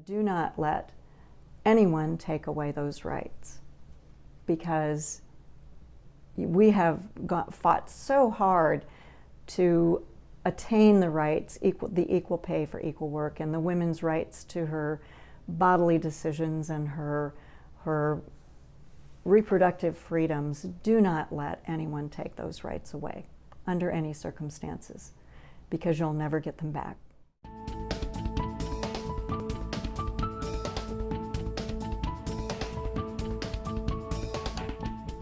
Do not let anyone take away those rights, because we have fought so hard to attain the rights, the equal pay for equal work, and the women's rights to her bodily decisions and her reproductive freedoms. Do not let anyone take those rights away under any circumstances, because you'll never get them back.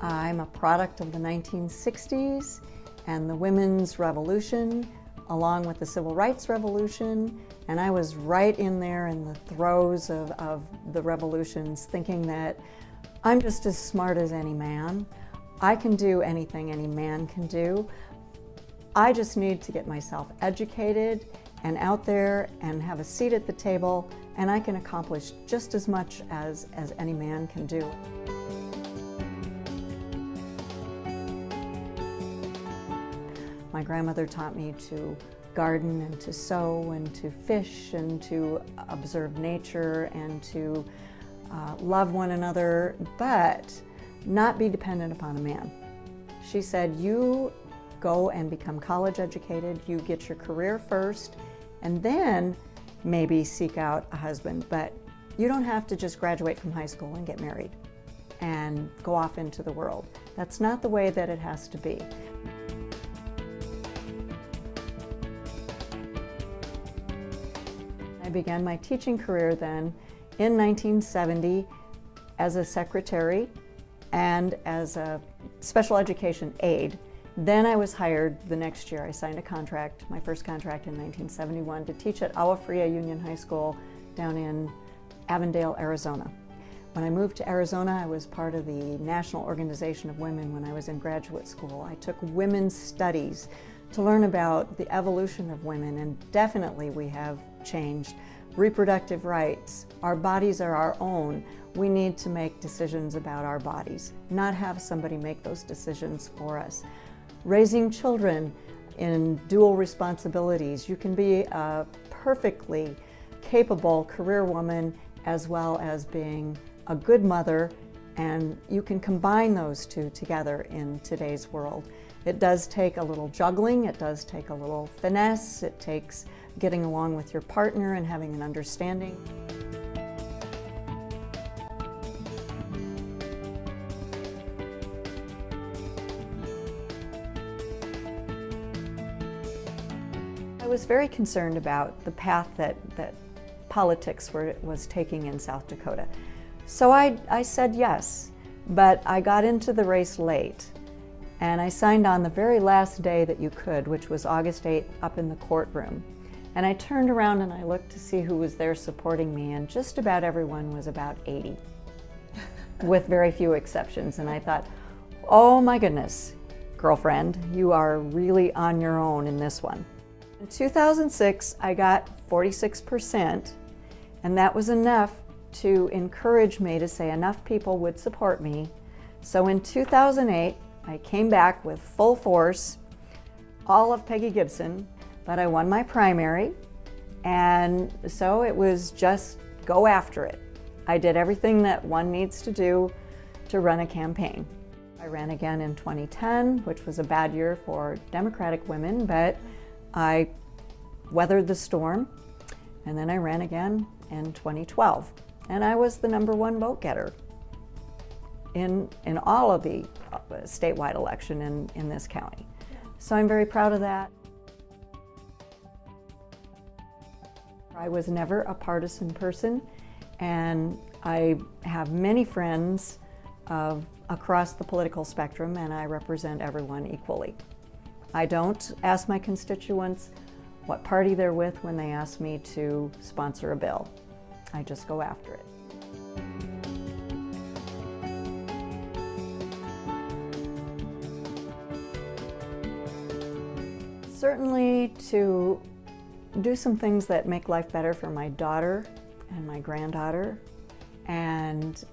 I'm a product of the 1960s and the women's revolution, along with the civil rights revolution, and I was right in there in the throes of the revolutions, thinking that I'm just as smart as any man. I can do anything any man can do. I just need to get myself educated and out there and have a seat at the table, and I can accomplish just as much as any man can do. My grandmother taught me to garden and to sew and to fish and to observe nature and to love one another, but not be dependent upon a man. She said, you go and become college educated, you get your career first, and then maybe seek out a husband, but you don't have to just graduate from high school and get married and go off into the world. That's not the way that it has to be. I began my teaching career then in 1970 as a secretary and as a special education aide. Then I was hired the next year. I signed a contract, my first contract in 1971, to teach at Agua Fria Union High School down in Avondale, Arizona. When I moved to Arizona, I was part of the National Organization of Women when I was in graduate school. I took women's studies to learn about the evolution of women, and definitely we have changed. Reproductive rights, our bodies are our own. We need to make decisions about our bodies, not have somebody make those decisions for us. Raising children in dual responsibilities. You can be a perfectly capable career woman as well as being a good mother, and you can combine those two together in today's world. It does take a little juggling, it does take a little finesse, it takes getting along with your partner and having an understanding. I was very concerned about the path that politics was taking in South Dakota. So I said yes, but I got into the race late. And I signed on the very last day that you could, which was August 8th, up in the courtroom. And I turned around and I looked to see who was there supporting me, and just about everyone was about 80, with very few exceptions. And I thought, oh my goodness, girlfriend, you are really on your own in this one. In 2006, I got 46%, and that was enough to encourage me to say enough people would support me. So in 2008, I came back with full force, all of Peggy Gibson, but I won my primary, and so it was just go after it. I did everything that one needs to do to run a campaign. I ran again in 2010, which was a bad year for Democratic women, but I weathered the storm, and then I ran again in 2012, and I was the #1 vote getter in all of the statewide election in this county. So I'm very proud of that. I was never a partisan person, and I have many friends across the political spectrum, and I represent everyone equally. I don't ask my constituents what party they're with when they ask me to sponsor a bill. I just go after it. Certainly to do some things that make life better for my daughter and my granddaughter, and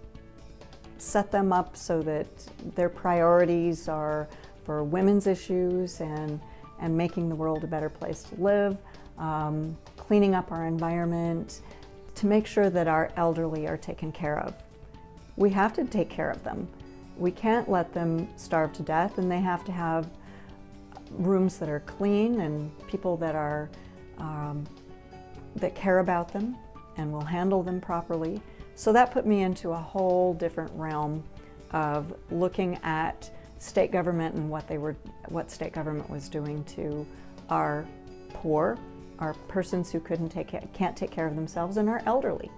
set them up so that their priorities are for women's issues and making the world a better place to live, cleaning up our environment, to make sure that our elderly are taken care of. We have to take care of them. We can't let them starve to death, and they have to have rooms that are clean and people that are that care about them and will handle them properly. So that put me into a whole different realm of looking at state government and what state government was doing to our poor, our persons who can't take care of themselves, and our elderly.